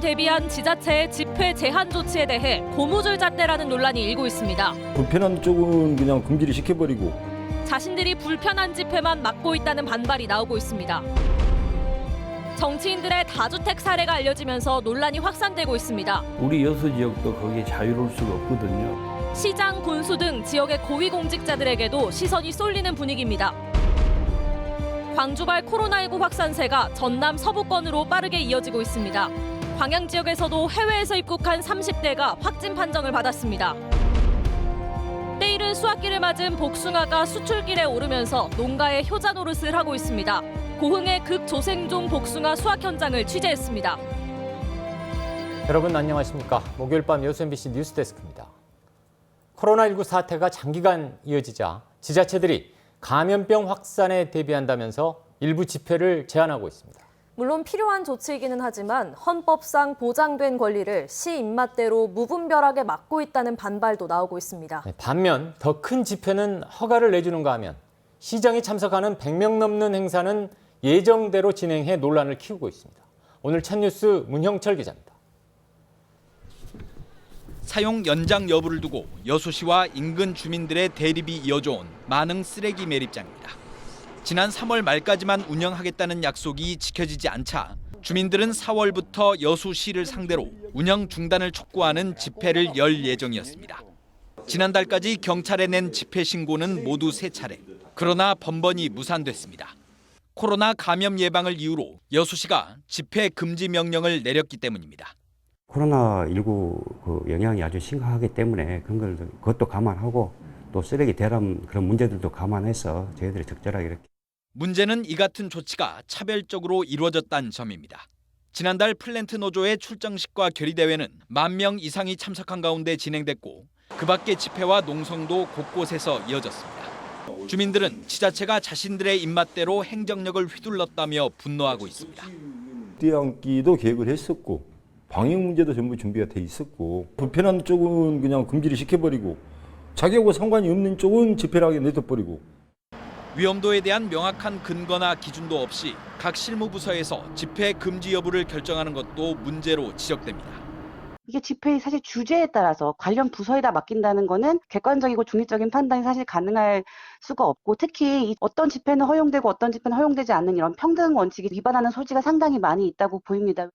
대비한 지자체의 집회 제한 조치에 대해 고무줄 잣대라는 논란이 일고 있습니다. 불편한 쪽은 그냥 금지를 시켜버리고 자신들이 불편한 집회만 막고 있다는 반발이 나오고 있습니다. 정치인들의 다주택 사례가 알려지면서 논란이 확산되고 있습니다. 우리 여수 지역도 거기에 자유로울 수가 없거든요. 시장, 군수 등 지역의 고위공직자들에게도 시선이 쏠리는 분위기입니다. 광주발 코로나19 확산세가 전남 서부권으로 빠르게 이어지고 있습니다. 광양 지역에서도 해외에서 입국한 30대가 확진 판정을 받았습니다. 때이른 수확기를 맞은 복숭아가 수출길에 오르면서 농가에 효자 노릇을 하고 있습니다. 고흥의 극조생종 복숭아 수확 현장을 취재했습니다. 여러분 안녕하십니까? 목요일 밤 여수 MBC 뉴스데스크입니다. 코로나19 사태가 장기간 이어지자 지자체들이 감염병 확산에 대비한다면서 일부 집회를 제한하고 있습니다. 물론 필요한 조치이기는 하지만 헌법상 보장된 권리를 시 입맛대로 무분별하게 막고 있다는 반발도 나오고 있습니다. 반면 더 큰 집회는 허가를 내주는가 하면 시장이 참석하는 100명 넘는 행사는 예정대로 진행해 논란을 키우고 있습니다. 오늘 첫 뉴스 문형철 기자입니다. 사용 연장 여부를 두고 여수시와 인근 주민들의 대립이 이어져온 만흥 쓰레기 매립장입니다. 지난 3월 말까지만 운영하겠다는 약속이 지켜지지 않자 주민들은 4월부터 여수시를 상대로 운영 중단을 촉구하는 집회를 열 예정이었습니다. 지난달까지 경찰에 낸 집회 신고는 모두 3차례. 그러나 번번이 무산됐습니다. 코로나 감염 예방을 이유로 여수시가 집회 금지 명령을 내렸기 때문입니다. 코로나19 영향이 아주 심각하기 때문에 그것도 감안하고 또 쓰레기 대람 그런 문제들도 감안해서 저희들이 적절하게 이렇게. 문제는 이 같은 조치가 차별적으로 이루어졌다는 점입니다. 지난달 플랜트 노조의 출정식과 결의대회는 10,000명 이상이 참석한 가운데 진행됐고 그 밖의 집회와 농성도 곳곳에서 이어졌습니다. 주민들은 지자체가 자신들의 입맛대로 행정력을 휘둘렀다며 분노하고 있습니다. 뛰어앉기도 계획을 했었고 방역 문제도 전부 준비가 돼 있었고 불편한 쪽은 그냥 금지를 시켜버리고 자기하고 상관이 없는 쪽은 집회를 하게 내둬버리고 위험도에 대한 명확한 근거나 기준도 없이 각 실무부서에서 집회 금지 여부를 결정하는 것도 문제로 지적됩니다. 이게 집회의 사실 주제에 따라서 관련 부서에다 맡긴다는 거는 객관적이고 중립적인 판단이 사실 가능할 수가 없고 특히 어떤 집회는 허용되고 어떤 집회는 허용되지 않는 이런 평등 원칙이 위반하는 소지가 상당히 많이 있다고 보입니다.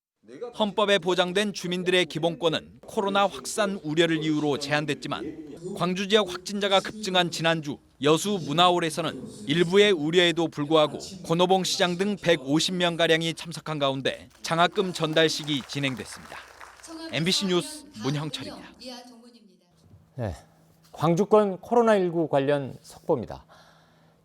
헌법에 보장된 주민들의 기본권은 코로나 확산 우려를 이유로 제한됐지만 광주 지역 확진자가 급증한 지난주 여수 문화홀에서는 일부의 우려에도 불구하고 권오봉 시장 등 150명가량이 참석한 가운데 장학금 전달식이 진행됐습니다. MBC 뉴스 문형철입니다. 네, 광주권 코로나19 관련 속보입니다.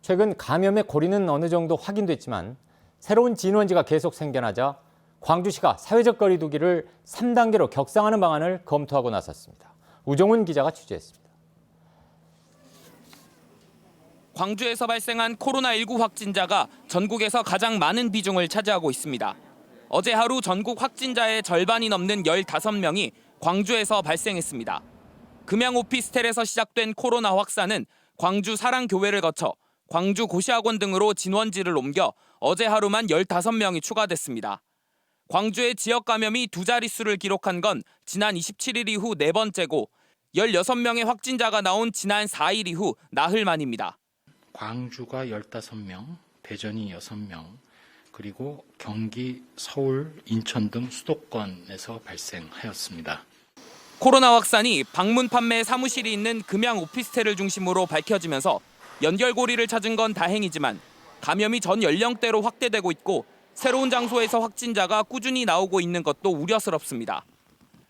최근 감염의 고리는 어느 정도 확인됐지만 새로운 진원지가 계속 생겨나자 광주시가 사회적 거리 두기를 3단계로 격상하는 방안을 검토하고 나섰습니다. 우종훈 기자가 취재했습니다. 광주에서 발생한 코로나19 확진자가 전국에서 가장 많은 비중을 차지하고 있습니다. 어제 하루 전국 확진자의 절반이 넘는 15명이 광주에서 발생했습니다. 금양 오피스텔에서 시작된 코로나 확산은 광주 사랑교회를 거쳐 광주 고시학원 등으로 진원지를 옮겨 어제 하루만 15명이 추가됐습니다. 광주의 지역 감염이 두 자릿수를 기록한 건 지난 27일 이후 네 번째고 16명의 확진자가 나온 지난 4일 이후 나흘 만입니다. 광주가 15명, 대전이 6명, 그리고 경기, 서울, 인천 등 수도권에서 발생하였습니다. 코로나 확산이 방문 판매 사무실이 있는 금양 오피스텔을 중심으로 밝혀지면서 연결고리를 찾은 건 다행이지만 감염이 전 연령대로 확대되고 있고 새로운 장소에서 확진자가 꾸준히 나오고 있는 것도 우려스럽습니다.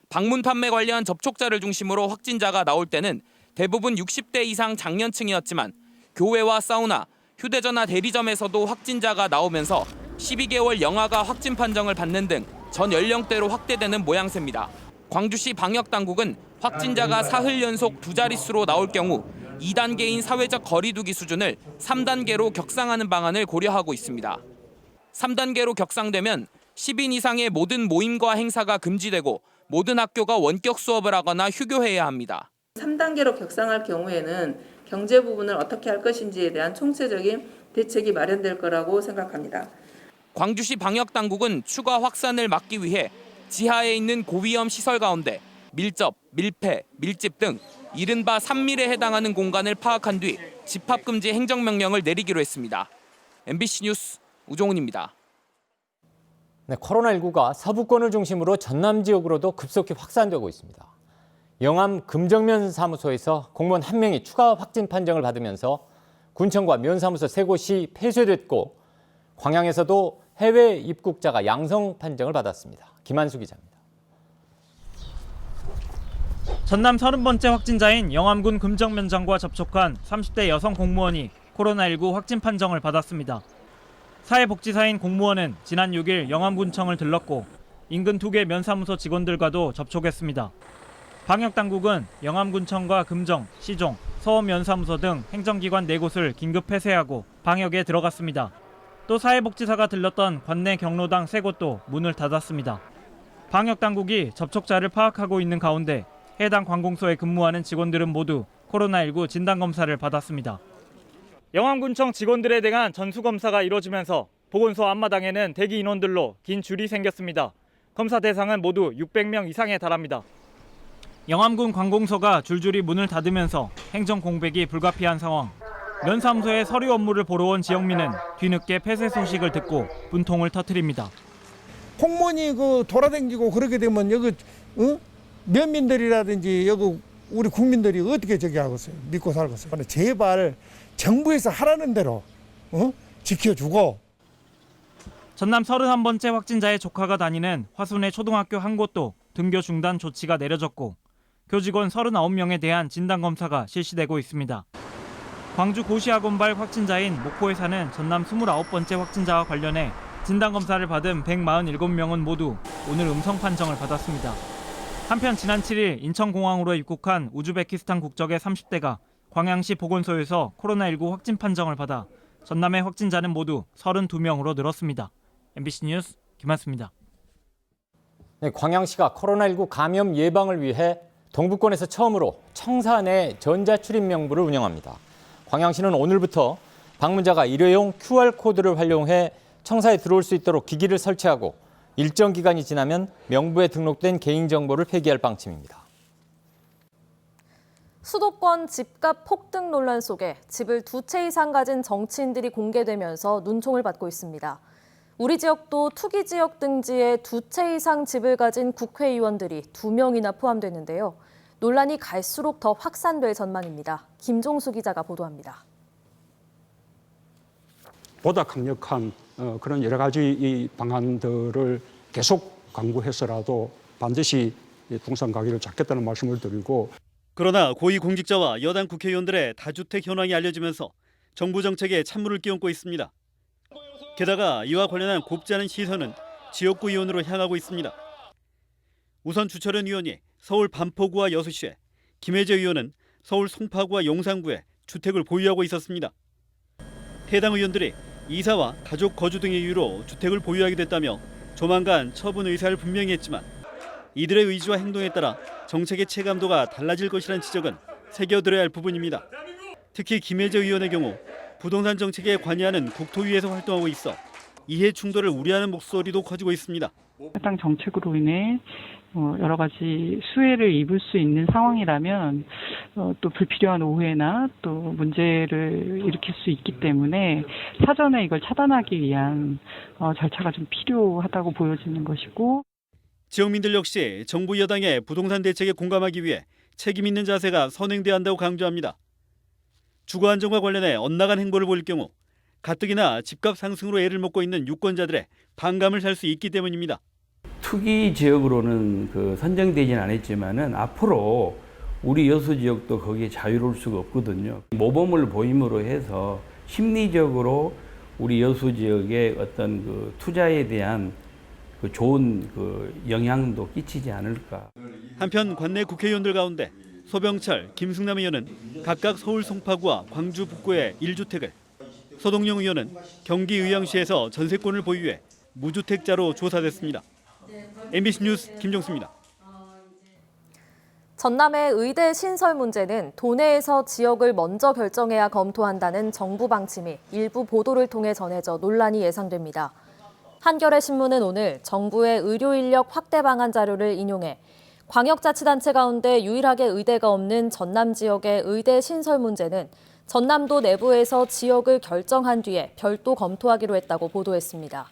방문 판매 관련 접촉자를 중심으로 확진자가 나올 때는 대부분 60대 이상 장년층이었지만 교회와 사우나, 휴대전화 대리점에서도 확진자가 나오면서 12개월 영아가 확진 판정을 받는 등 전 연령대로 확대되는 모양새입니다. 광주시 방역당국은 확진자가 사흘 연속 두 자릿수로 나올 경우 2단계인 사회적 거리두기 수준을 3단계로 격상하는 방안을 고려하고 있습니다. 3단계로 격상되면 10인 이상의 모든 모임과 행사가 금지되고 모든 학교가 원격 수업을 하거나 휴교해야 합니다. 3단계로 격상할 경우에는 경제 부분을 어떻게 할 것인지에 대한 총체적인 대책이 마련될 거라고 생각합니다. 광주시 방역당국은 추가 확산을 막기 위해 지하에 있는 고위험 시설 가운데 밀접, 밀폐, 밀집 등 이른바 3밀에 해당하는 공간을 파악한 뒤 집합금지 행정명령을 내리기로 했습니다. MBC 뉴스 우종훈입니다. 네, 코로나19가 서부권을 중심으로 전남 지역으로도 급속히 확산되고 있습니다. 영암 금정면 사무소에서 공무원 1명이 추가 확진 판정을 받으면서 군청과 면사무소 3곳이 폐쇄됐고 광양에서도 해외 입국자가 양성 판정을 받았습니다. 김한수 기자입니다. 전남 30번째 확진자인 영암군 금정면장과 접촉한 30대 여성 공무원이 코로나19 확진 판정을 받았습니다. 사회복지사인 공무원은 지난 6일 영암군청을 들렀고 인근 2개 면사무소 직원들과도 접촉했습니다. 방역당국은 영암군청과 금정, 시종, 서원면사무소 등 행정기관 4곳을 긴급 폐쇄하고 방역에 들어갔습니다. 또 사회복지사가 들렀던 관내 경로당 3곳도 문을 닫았습니다. 방역당국이 접촉자를 파악하고 있는 가운데 해당 관공소에 근무하는 직원들은 모두 코로나19 진단검사를 받았습니다. 영암군청 직원들에 대한 전수검사가 이뤄지면서 보건소 앞마당에는 대기 인원들로 긴 줄이 생겼습니다. 검사 대상은 모두 600명 이상에 달합니다. 영암군 관공서가 줄줄이 문을 닫으면서 행정 공백이 불가피한 상황. 면사무소에 서류 업무를 보러 온 지역민은 뒤늦게 폐쇄 소식을 듣고 분통을 터뜨립니다. 공무원이 돌아다니고 그렇게 되면 여기 면민들이라든지 여기 우리 국민들이 어떻게 저기 하겠어요? 믿고 살겠어요? 제발 정부에서 하라는 대로 지켜주고. 전남 31번째 확진자의 조카가 다니는 화순의 초등학교 한 곳도 등교 중단 조치가 내려졌고 교직원 39명에 대한 진단검사가 실시되고 있습니다. 광주 고시학원발 확진자인 목포에 사는 전남 29번째 확진자와 관련해 진단검사를 받은 147명은 모두 오늘 음성 판정을 받았습니다. 한편 지난 7일 인천공항으로 입국한 우즈베키스탄 국적의 30대가 광양시 보건소에서 코로나19 확진 판정을 받아 전남의 확진자는 모두 32명으로 늘었습니다. MBC 뉴스 김한수입니다. 네, 광양시가 코로나19 감염 예방을 위해 동부권에서 처음으로 청사 내 전자출입 명부를 운영합니다. 광양시는 오늘부터 방문자가 일회용 QR코드를 활용해 청사에 들어올 수 있도록 기기를 설치하고 일정 기간이 지나면 명부에 등록된 개인정보를 폐기할 방침입니다. 수도권 집값 폭등 논란 속에 집을 2채 이상 가진 정치인들이 공개되면서 눈총을 받고 있습니다. 우리 지역도 투기 지역 등지에 2채 이상 집을 가진 국회의원들이 2명이나 포함됐는데요. 논란이 갈수록 더 확산될 전망입니다. 김종수 기자가 보도합니다. 보다 강력한 그런 여러 가지 이 방안들을 계속 강구해서라도 반드시 부동산 가격을 잡겠다는 말씀을 드리고, 그러나 고위공직자와 여당 국회의원들의 다주택 현황이 알려지면서 정부 정책에 찬물을 끼얹고 있습니다. 게다가 이와 관련한 곱지 않은 시선은 지역구 의원으로 향하고 있습니다. 우선 주철현 의원이 서울 반포구와 여수시에, 김혜재 의원은 서울 송파구와 용산구에 주택을 보유하고 있었습니다. 해당 의원들이 이사와 가족 거주 등의 이유로 주택을 보유하게 됐다며 조만간 처분 의사를 분명히 했지만 이들의 의지와 행동에 따라 정책의 체감도가 달라질 것이라는 지적은 새겨들어야 할 부분입니다. 특히 김혜재 의원의 경우 부동산 정책에 관여하는 국토위에서 활동하고 있어 이해 충돌을 우려하는 목소리도 커지고 있습니다. 해당 정책으로 인해 여러 가지 수혜를 입을 수 있는 상황이라면 또 불필요한 오해나 또 문제를 일으킬 수 있기 때문에 사전에 이걸 차단하기 위한 절차가 좀 필요하다고 보여지는 것이고, 지역민들 역시 정부 여당의 부동산 대책에 공감하기 위해 책임 있는 자세가 선행돼야 한다고 강조합니다. 주거 안정과 관련해 엇나간 행보를 보일 경우 가뜩이나 집값 상승으로 애를 먹고 있는 유권자들의 반감을 살 수 있기 때문입니다. 투기 지역으로는 선정되진 않았지만은 앞으로 우리 여수 지역도 거기에 자유로울 수가 없거든요. 모범을 보임으로 해서 심리적으로 우리 여수 지역의 어떤 투자에 대한 좋은 영향도 끼치지 않을까. 한편 관내 국회의원들 가운데 소병철, 김승남 의원은 각각 서울 송파구와 광주 북구의 1주택을, 서동영 의원은 경기 의왕시에서 전세권을 보유해 무주택자로 조사됐습니다. MBC 뉴스 김정수입니다. 전남의 의대 신설 문제는 도내에서 지역을 먼저 결정해야 검토한다는 정부 방침이 일부 보도를 통해 전해져 논란이 예상됩니다. 한겨레신문은 오늘 정부의 의료 인력 확대 방안 자료를 인용해 광역자치단체 가운데 유일하게 의대가 없는 전남 지역의 의대 신설 문제는 전남도 내부에서 지역을 결정한 뒤에 별도 검토하기로 했다고 보도했습니다.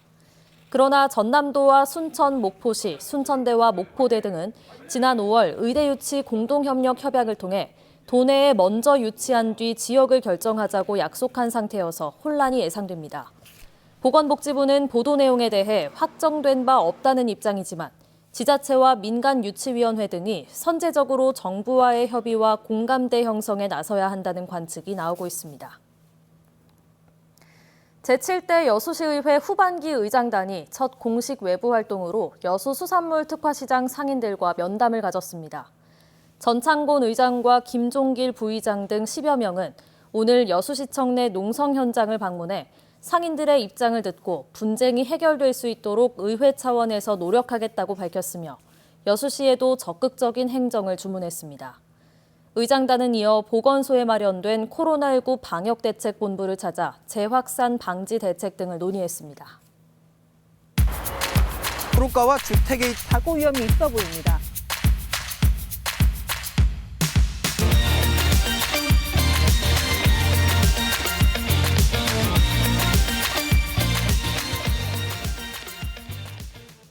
그러나 전남도와 순천, 목포시, 순천대와 목포대 등은 지난 5월 의대 유치 공동협력 협약을 통해 도내에 먼저 유치한 뒤 지역을 결정하자고 약속한 상태여서 혼란이 예상됩니다. 보건복지부는 보도 내용에 대해 확정된 바 없다는 입장이지만 지자체와 민간유치위원회 등이 선제적으로 정부와의 협의와 공감대 형성에 나서야 한다는 관측이 나오고 있습니다. 제7대 여수시의회 후반기 의장단이 첫 공식 외부 활동으로 여수 수산물 특화시장 상인들과 면담을 가졌습니다. 전창곤 의장과 김종길 부의장 등 10여 명은 오늘 여수시청 내 농성 현장을 방문해 상인들의 입장을 듣고 분쟁이 해결될 수 있도록 의회 차원에서 노력하겠다고 밝혔으며 여수시에도 적극적인 행정을 주문했습니다. 의장단은 이어 보건소에 마련된 코로나19 방역대책본부를 찾아 재확산 방지 대책 등을 논의했습니다. 도로가와 주택의 사고 위험이 있어 보입니다.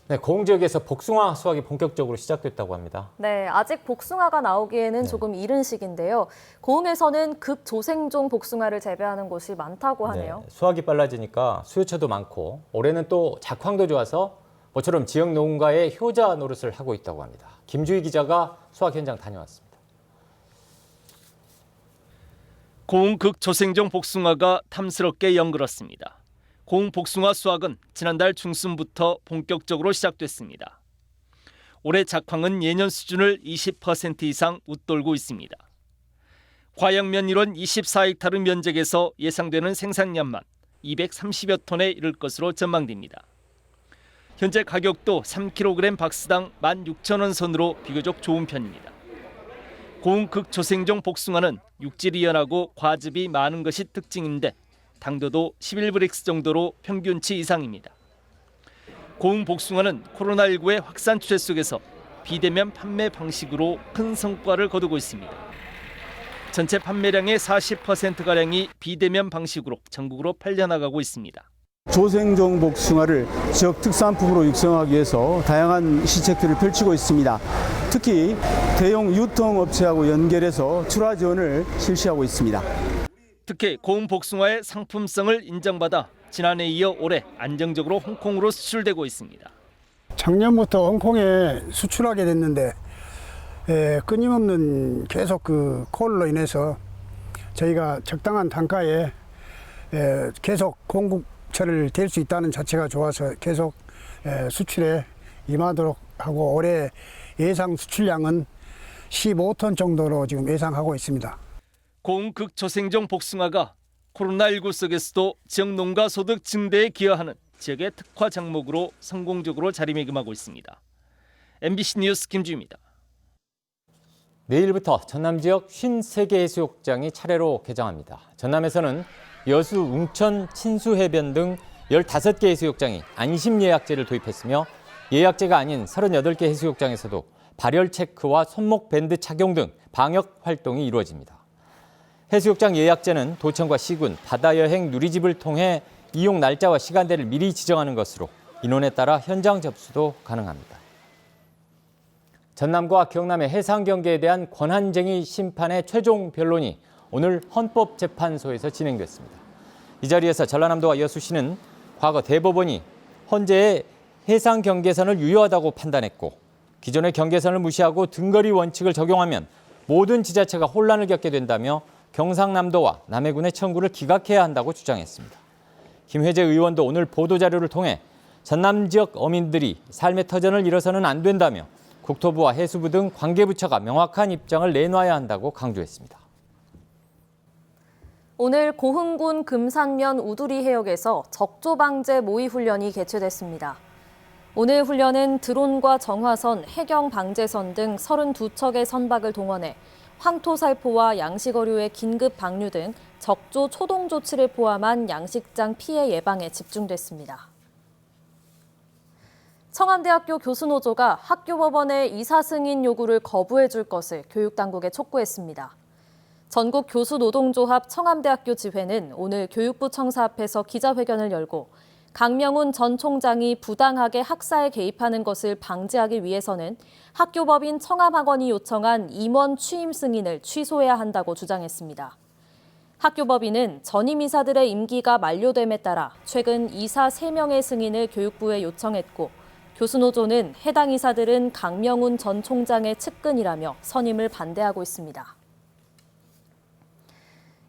네, 고흥 지역에서 복숭아 수확이 본격적으로 시작됐다고 합니다. 네, 아직 복숭아가 나오기에는 조금 이른 시기인데요. 고흥에서는 극조생종 복숭아를 재배하는 곳이 많다고 하네요. 수확이 빨라지니까 수요처도 많고 올해는 또 작황도 좋아서 모처럼 지역 농가의 효자 노릇을 하고 있다고 합니다. 김주희 기자가 수확 현장 다녀왔습니다. 고흥 극조생종 복숭아가 탐스럽게 연글었습니다. 고흥 복숭아 수확은 지난달 중순부터 본격적으로 시작됐습니다. 올해 작황은 예년 수준을 20% 이상 웃돌고 있습니다. 과양면 1원 24헥타르 면적에서 예상되는 생산량만 230여 톤에 이를 것으로 전망됩니다. 현재 가격도 3kg 박스당 16,000원 선으로 비교적 좋은 편입니다. 고흥 극조생종 복숭아는 육질이 연하고 과즙이 많은 것이 특징인데 당도도 11브릭스 정도로 평균치 이상입니다. 고흥 복숭아는 코로나19의 확산 추세 속에서 비대면 판매 방식으로 큰 성과를 거두고 있습니다. 전체 판매량의 40%가량이 비대면 방식으로 전국으로 팔려나가고 있습니다. 조생종 복숭아를 지역 특산품으로 육성하기 위해서 다양한 시책들을 펼치고 있습니다. 특히 대형 유통업체하고 연결해서 출하 지원을 실시하고 있습니다. 특히 고흥 복숭아의 상품성을 인정받아 지난해에 이어 올해 안정적으로 홍콩으로 수출되고 있습니다. 작년부터 홍콩에 수출하게 됐는데 끊임없는 계속 그 콜로 인해서 저희가 적당한 단가에 계속 공급처를 될 수 있다는 자체가 좋아서 계속 수출에 임하도록 하고 올해 예상 수출량은 15톤 정도로 지금 예상하고 있습니다. 고흥 극조생종 복숭아가 코로나19 속에서도 지역 농가 소득 증대에 기여하는 지역의 특화 작목으로 성공적으로 자리매김하고 있습니다. MBC 뉴스 김주희입니다. 내일부터 전남 지역 53개 해수욕장이 차례로 개장합니다. 전남에서는 여수, 웅천, 친수해변 등 15개 해수욕장이 안심 예약제를 도입했으며 예약제가 아닌 38개 해수욕장에서도 발열 체크와 손목 밴드 착용 등 방역 활동이 이루어집니다. 해수욕장 예약제는 도청과 시군, 바다여행 누리집을 통해 이용 날짜와 시간대를 미리 지정하는 것으로 인원에 따라 현장 접수도 가능합니다. 전남과 경남의 해상 경계에 대한 권한쟁의 심판의 최종 변론이 오늘 헌법재판소에서 진행됐습니다. 이 자리에서 전라남도와 여수시는 과거 대법원이 헌재의 해상 경계선을 유효하다고 판단했고 기존의 경계선을 무시하고 등거리 원칙을 적용하면 모든 지자체가 혼란을 겪게 된다며 경상남도와 남해군의 청구를 기각해야 한다고 주장했습니다. 김회재 의원도 오늘 보도자료를 통해 전남 지역 어민들이 삶의 터전을 잃어서는 안 된다며 국토부와 해수부 등 관계부처가 명확한 입장을 내놔야 한다고 강조했습니다. 오늘 고흥군 금산면 우두리 해역에서 적조방제 모의 훈련이 개최됐습니다. 오늘 훈련은 드론과 정화선, 해경 방제선 등 32척의 선박을 동원해 황토살포와 양식어류의 긴급 방류 등 적조 초동 조치를 포함한 양식장 피해 예방에 집중됐습니다. 청암대학교 교수노조가 학교법원의 이사 승인 요구를 거부해 줄 것을 교육당국에 촉구했습니다. 전국 교수노동조합 청암대학교 지회는 오늘 교육부 청사 앞에서 기자회견을 열고 강명훈 전 총장이 부당하게 학사에 개입하는 것을 방지하기 위해서는 학교법인 청암학원이 요청한 임원 취임 승인을 취소해야 한다고 주장했습니다. 학교법인은 전임 이사들의 임기가 만료됨에 따라 최근 이사 3명의 승인을 교육부에 요청했고 교수노조는 해당 이사들은 강명훈 전 총장의 측근이라며 선임을 반대하고 있습니다.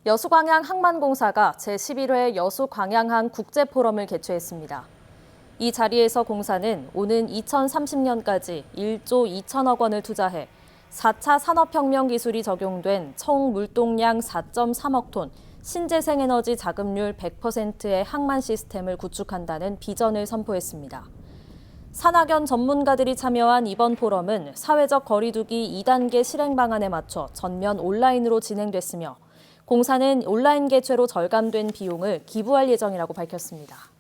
여수광양 항만공사가 제11회 여수광양항 국제포럼을 개최했습니다. 이 자리에서 공사는 오는 2030년까지 1조 2천억 원을 투자해 4차 산업혁명 기술이 적용된 총 물동량 4.3억 톤 신재생에너지 자급률 100%의 항만 시스템을 구축한다는 비전을 선포했습니다. 산학연 전문가들이 참여한 이번 포럼은 사회적 거리두기 2단계 실행 방안에 맞춰 전면 온라인으로 진행됐으며 공사는 온라인 개최로 절감된 비용을 기부할 예정이라고 밝혔습니다.